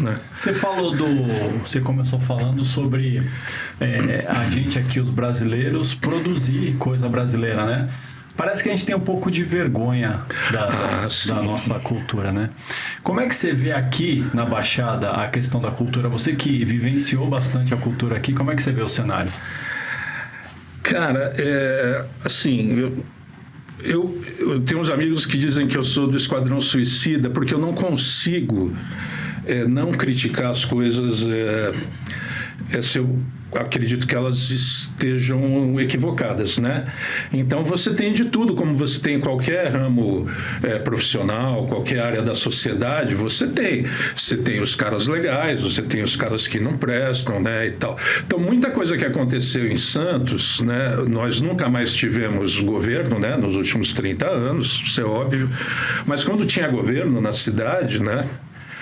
né? Você começou falando sobre a gente aqui, os brasileiros, produzir coisa brasileira, né? Parece que a gente tem um pouco de vergonha da nossa cultura, né? Como é que você vê aqui na Baixada a questão da cultura? Você que vivenciou bastante a cultura aqui, como é que você vê o cenário? Cara, assim, eu tenho uns amigos que dizem que eu sou do Esquadrão Suicida porque eu não consigo não criticar as coisas se eu acredito que elas estejam equivocadas, né? Então você tem de tudo, como você tem em qualquer ramo profissional, qualquer área da sociedade, você tem os caras legais, você tem os caras que não prestam, né, e tal. Então muita coisa que aconteceu em Santos, né, nós nunca mais tivemos governo, né, nos últimos 30 anos, isso é óbvio, mas quando tinha governo na cidade, né,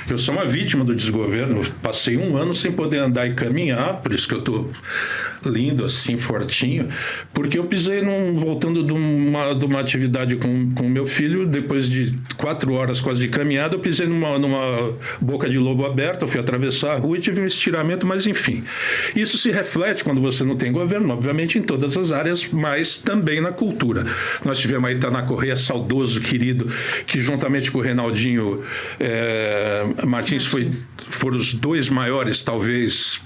eu sou uma vítima do desgoverno. Passei 1 ano sem poder andar e caminhar, por isso que eu estou lindo, assim, fortinho, porque eu pisei voltando de uma atividade com meu filho, depois de 4 horas quase de caminhada, eu pisei numa boca de lobo aberta, eu fui atravessar a rua e tive um estiramento, mas enfim. Isso se reflete quando você não tem governo, obviamente, em todas as áreas, mas também na cultura. Nós tivemos aí Taná Correia, saudoso, querido, que juntamente com o Reinaldinho Martins foram os 2 maiores, talvez,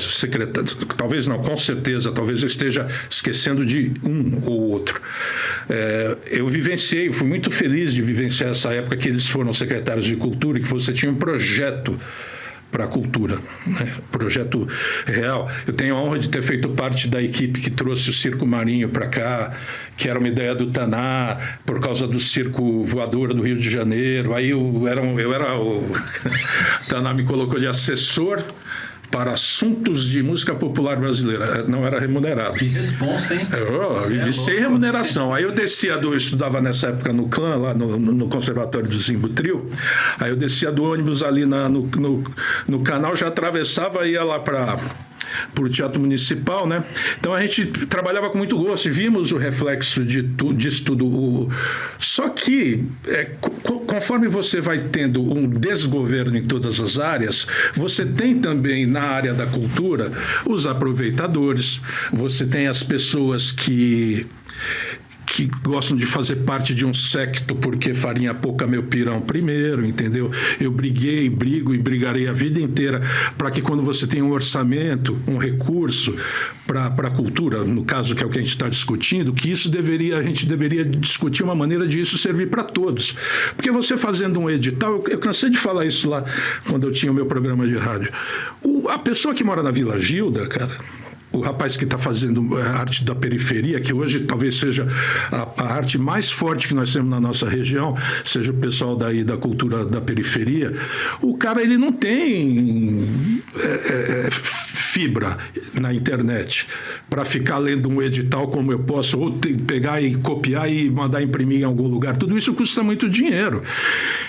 secretários, talvez não, com certeza, talvez eu esteja esquecendo de um ou outro. Eu vivenciei, fui muito feliz de vivenciar essa época que eles foram secretários de cultura e que você tinha um projeto para a cultura, né? Projeto real. Eu tenho a honra de ter feito parte da equipe que trouxe o Circo Marinho para cá, que era uma ideia do Taná, por causa do Circo Voador do Rio de Janeiro. Aí o Taná me colocou de assessor para assuntos de música popular brasileira. Não era remunerado. Que responsa, hein? Sem remuneração. Aí eu eu estudava nessa época no CLAN, lá no Conservatório do Zimbutril. Aí eu descia do ônibus ali no canal, já atravessava e ia lá para o Teatro Municipal, né? Então a gente trabalhava com muito gosto e vimos o reflexo disso tudo. Só que, conforme você vai tendo um desgoverno em todas as áreas, você tem também na área da cultura os aproveitadores, você tem as pessoas que gostam de fazer parte de um secto porque farinha pouca meu pirão primeiro, entendeu? Eu brigo e brigarei a vida inteira para que quando você tem um orçamento, um recurso para a cultura, no caso que é o que a gente está discutindo, que a gente deveria discutir uma maneira de isso servir para todos. Porque você fazendo um edital, eu cansei de falar isso lá quando eu tinha o meu programa de rádio. A pessoa que mora na Vila Gilda, cara, o rapaz que está fazendo a arte da periferia, que hoje talvez seja a arte mais forte que nós temos na nossa região, seja o pessoal daí da cultura da periferia, o cara ele não tem fibra na internet para ficar lendo um edital como eu posso, ou pegar e copiar e mandar imprimir em algum lugar. Tudo isso custa muito dinheiro.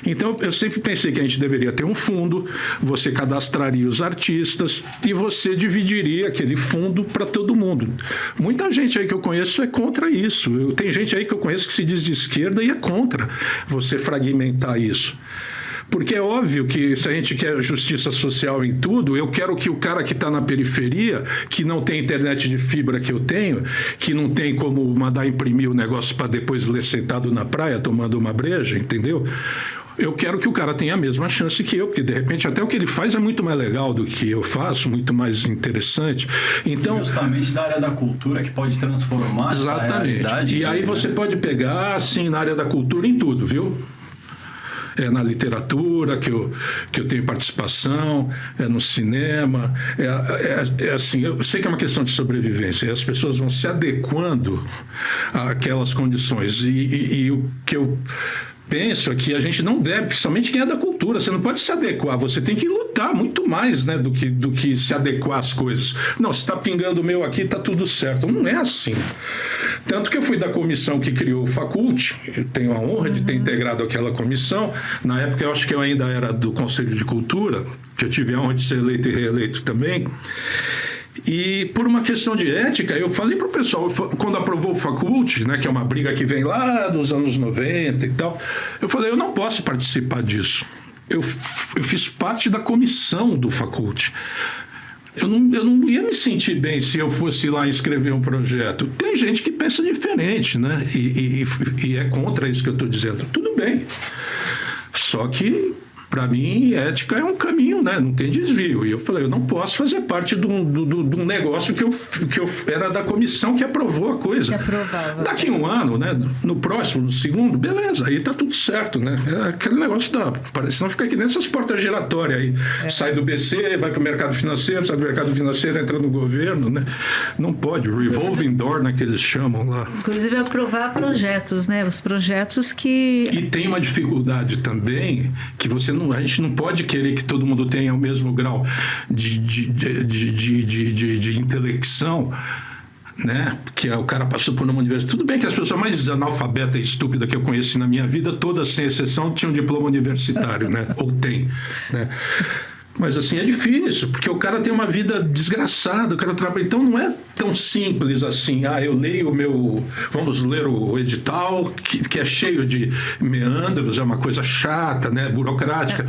Então, eu sempre pensei que a gente deveria ter um fundo, você cadastraria os artistas e você dividiria aquele fundo para todo mundo. Muita gente aí que eu conheço é contra isso. Tem gente aí que eu conheço que se diz de esquerda e é contra você fragmentar isso. Porque é óbvio que se a gente quer justiça social em tudo, eu quero que o cara que está na periferia, que não tem internet de fibra que eu tenho, que não tem como mandar imprimir o negócio para depois ler sentado na praia tomando uma breja, entendeu? Eu quero que o cara tenha a mesma chance que eu, porque de repente até o que ele faz é muito mais legal do que eu faço, muito mais interessante. Então, justamente da área da cultura que pode transformar a realidade. E aí você pode pegar, assim, na área da cultura em tudo, viu? Na literatura, que eu tenho participação, no cinema, assim, eu sei que é uma questão de sobrevivência, e as pessoas vão se adequando àquelas condições, e o que eu penso é que a gente não deve, principalmente quem é da cultura, você não pode se adequar, você tem que lutar muito mais, né, do que se adequar às coisas. Não, se está pingando o meu aqui, está tudo certo. Não é assim. Tanto que eu fui da comissão que criou o Faculte, eu tenho a honra de ter integrado aquela comissão. Na época, eu acho que eu ainda era do Conselho de Cultura, que eu tive a honra de ser eleito e reeleito também. E por uma questão de ética, eu falei para o pessoal, quando aprovou o Faculte, né, que é uma briga que vem lá dos anos 90 e tal, eu falei, eu não posso participar disso. eu fiz parte da comissão do Faculte. Eu não ia me sentir bem se eu fosse lá escrever um projeto. Tem gente que pensa diferente, né? E é contra isso que eu estou dizendo. Tudo bem. Só que, para mim, ética é um caminho, né? Não tem desvio. E eu falei, eu não posso fazer parte de um negócio que eu era da comissão que aprovou a coisa. Que aprovava. Daqui um ano, né? No próximo, no segundo, beleza, aí tá tudo certo, né? É aquele negócio senão fica aqui nessas portas giratórias aí. Sai do BC, vai para o mercado financeiro, sai do mercado financeiro, entra no governo, né? Não pode. Revolving door, né? Que eles chamam lá. Inclusive aprovar projetos, né? Os projetos que... E tem uma dificuldade também que a gente não pode querer que todo mundo tenha o mesmo grau de intelecção, né? Porque o cara passou por uma universidade. Tudo bem que as pessoas mais analfabetas e estúpidas que eu conheci na minha vida, todas sem exceção, tinham diploma universitário, né? Ou tem, né? Mas assim, é difícil, porque o cara tem uma vida desgraçada, o cara trabalha. Então não é tão simples assim. Eu leio vamos ler o edital, que é cheio de meandros, é uma coisa chata, né? Burocrática.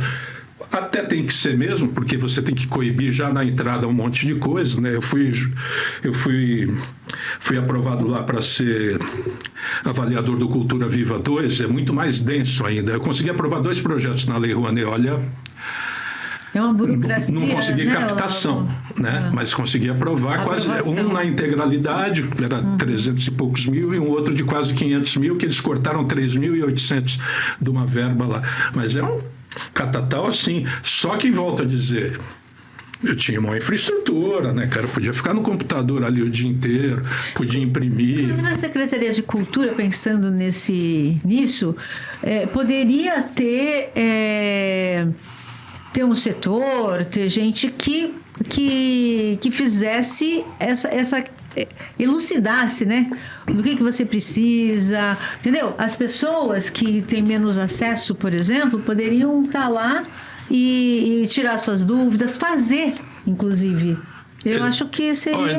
Até tem que ser mesmo, porque você tem que coibir já na entrada um monte de coisa, né? Eu fui aprovado lá para ser avaliador do Cultura Viva 2, é muito mais denso ainda. Eu consegui aprovar 2 projetos na Lei Rouanet, olha... É uma burocracia. Não consegui né? captação, né? Mas consegui aprovar quase um na integralidade, era 300 e poucos mil, e um outro de quase 500 mil, que eles cortaram 3.800 de uma verba lá. Mas é um catatal assim. Só que, volto a dizer, eu tinha uma infraestrutura, né, cara? Eu podia ficar no computador ali o dia inteiro, podia imprimir. Inclusive, a Secretaria de Cultura, pensando nisso, poderia ter um setor, ter gente que fizesse essa elucidasse, né? Do que você precisa, entendeu? As pessoas que têm menos acesso, por exemplo, poderiam estar lá e tirar suas dúvidas, fazer, inclusive. Eu acho que seria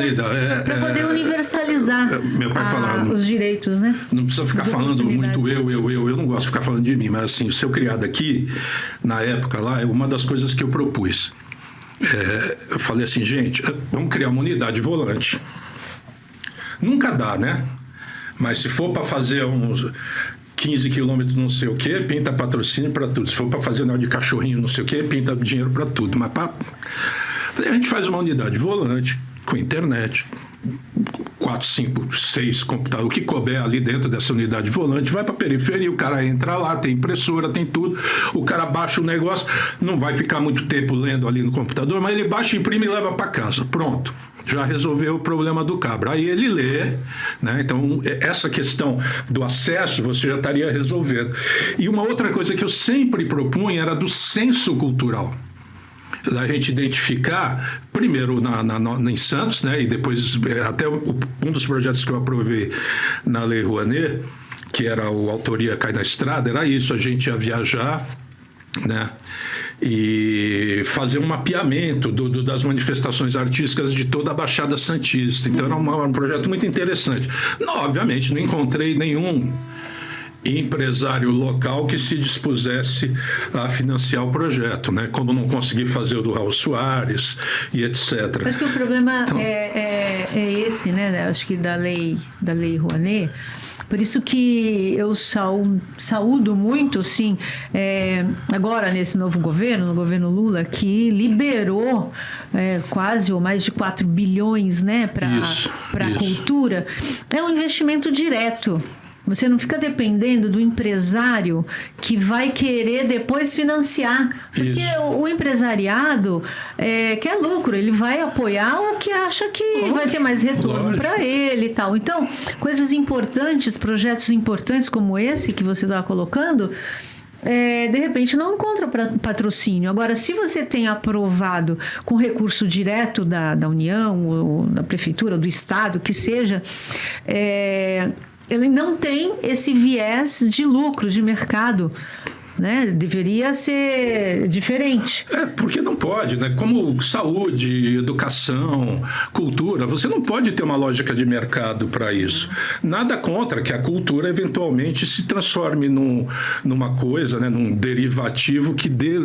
para poder universalizar meu pai falava, os direitos, né? Não precisa ficar falando muito eu não gosto de ficar falando de mim, mas assim, o seu criado aqui, na época lá, é uma das coisas que eu propus. Eu falei assim, gente, vamos criar uma unidade volante. Nunca dá, né? Mas se for para fazer uns 15 quilômetros não sei o quê, pinta patrocínio para tudo. Se for para fazer um de cachorrinho não sei o quê, pinta dinheiro para tudo. Mas a gente faz uma unidade volante, com internet, 4, 5, 6 computadores, o que couber ali dentro dessa unidade volante, vai para a periferia, o cara entra lá, tem impressora, tem tudo, o cara baixa o negócio, não vai ficar muito tempo lendo ali no computador, mas ele baixa, imprime e leva para casa. Pronto. Já resolveu o problema do cabra. Aí ele lê, né? Então, essa questão do acesso você já estaria resolvendo. E uma outra coisa que eu sempre propunha era do senso cultural. Da gente identificar, primeiro em Santos, né? E depois, até um dos projetos que eu aprovei na Lei Rouanet, que era o Autoria Cai na Estrada, era isso, a gente ia viajar, né? E fazer um mapeamento das manifestações artísticas de toda a Baixada Santista. Então era um projeto muito interessante. Obviamente, não encontrei nenhum empresário local que se dispusesse a financiar o projeto, né? Como não consegui fazer o do Raul Soares e etc. Acho que o problema é esse, né? Acho que da lei Rouanet. Por isso que eu saúdo muito, sim, agora nesse novo governo, no governo Lula, que liberou quase ou mais de 4 bilhões, né, para a cultura. É um investimento direto. Você não fica dependendo do empresário que vai querer depois financiar. Porque o empresariado quer lucro, ele vai apoiar o que acha que vai ter mais retorno para ele e tal. Então, coisas importantes, projetos importantes como esse que você está colocando, de repente não encontra patrocínio. Agora, se você tem aprovado com recurso direto da União, ou da Prefeitura, ou do Estado, que seja... ele não tem esse viés de lucro, de mercado, né? Deveria ser diferente. Porque não pode, né? Como saúde, educação, cultura, você não pode ter uma lógica de mercado para isso. Nada contra que a cultura eventualmente se transforme numa coisa, né? Num derivativo que dê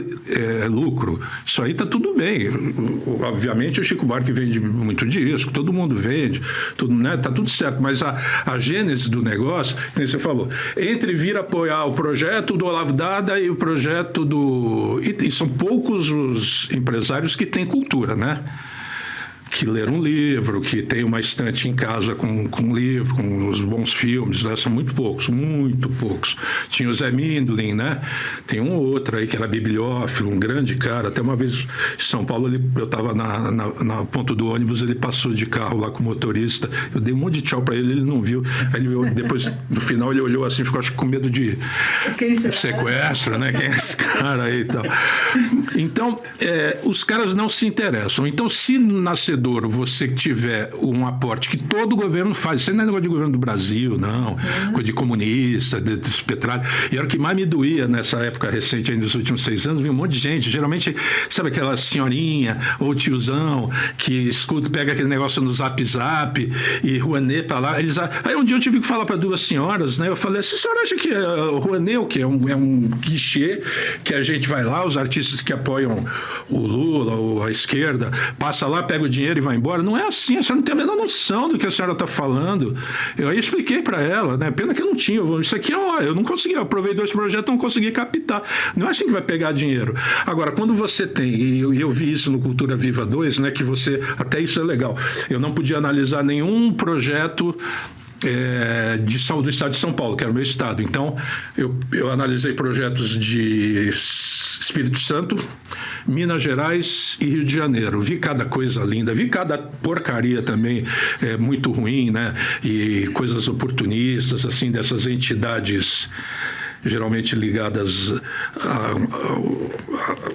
lucro. Isso aí tá tudo bem. Obviamente o Chico Buarque vende muito disco, todo mundo vende, tudo, né? Tá tudo certo, mas a gênese do negócio, como você falou, entre vir apoiar o projeto do Olavo Dada e o projeto do... E são poucos os empresários que têm cultura, né? Que leram um livro, que tem uma estante em casa com livro, com os bons filmes, né? São muito poucos, muito poucos. Tinha o Zé Mindlin, né? Tem um ou outro aí que era bibliófilo, um grande cara. Até uma vez em São Paulo, eu estava na ponta do ônibus, ele passou de carro lá com o motorista. Eu dei um monte de tchau para ele não viu. Aí ele, depois, no final, ele olhou assim, ficou acho, com medo de sequestro, né? Quem é esse cara aí e tal? Então, os caras não se interessam. Então, se nascer você tiver um aporte que todo governo faz, isso não é negócio de governo do Brasil, não, coisa de comunista, de petróleo. E era o que mais me doía nessa época recente, aí, nos últimos 6 anos, vi um monte de gente, geralmente, sabe aquela senhorinha ou tiozão que escuta, pega aquele negócio no Zap Zap e Rouanet pra lá. Aí um dia eu tive que falar para 2 senhoras, né? Eu falei, a senhora acha que o Rouanet é o quê? É um guichê que a gente vai lá, os artistas que apoiam o Lula ou a esquerda, passa lá, pega o dinheiro e vai embora. Não é assim, a senhora não tem a menor noção do que a senhora está falando. Eu aí expliquei para ela, né? Pena que eu não tinha. Isso aqui, eu não consegui, eu aprovei 2 projetos, não consegui captar. Não é assim que vai pegar dinheiro. Agora, quando você tem, e eu vi isso no Cultura Viva 2, né? Que você, até isso é legal, eu não podia analisar nenhum projeto de saúde do estado de São Paulo, que era o meu estado. Então, eu analisei projetos de Espírito Santo, Minas Gerais e Rio de Janeiro. Vi cada coisa linda, vi cada porcaria também muito ruim, né? E coisas oportunistas, assim, dessas entidades geralmente ligadas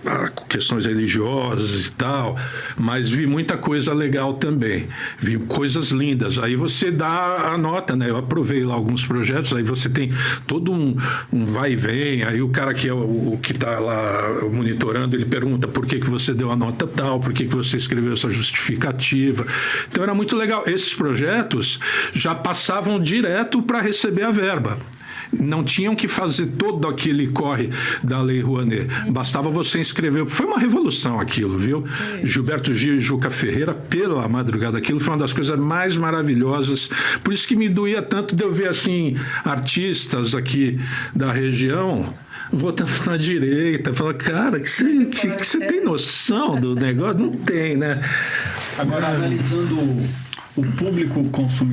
a questões religiosas e tal, mas vi muita coisa legal também, vi coisas lindas. Aí você dá a nota, né? Eu aprovei lá alguns projetos, aí você tem todo um vai e vem, aí o cara que é o que está lá monitorando, ele pergunta por que você deu a nota tal, por que você escreveu essa justificativa. Então era muito legal. Esses projetos já passavam direto para receber a verba. Não tinham que fazer todo aquele corre da Lei Rouanet. Bastava você inscrever. Foi uma revolução aquilo, viu? Gilberto Gil e Juca Ferreira, pela madrugada, aquilo foi uma das coisas mais maravilhosas. Por isso que me doía tanto de eu ver, assim, artistas aqui da região votando na direita. Fala, cara, que você tem noção do negócio? Não tem, né? Agora, analisando o público consumidor,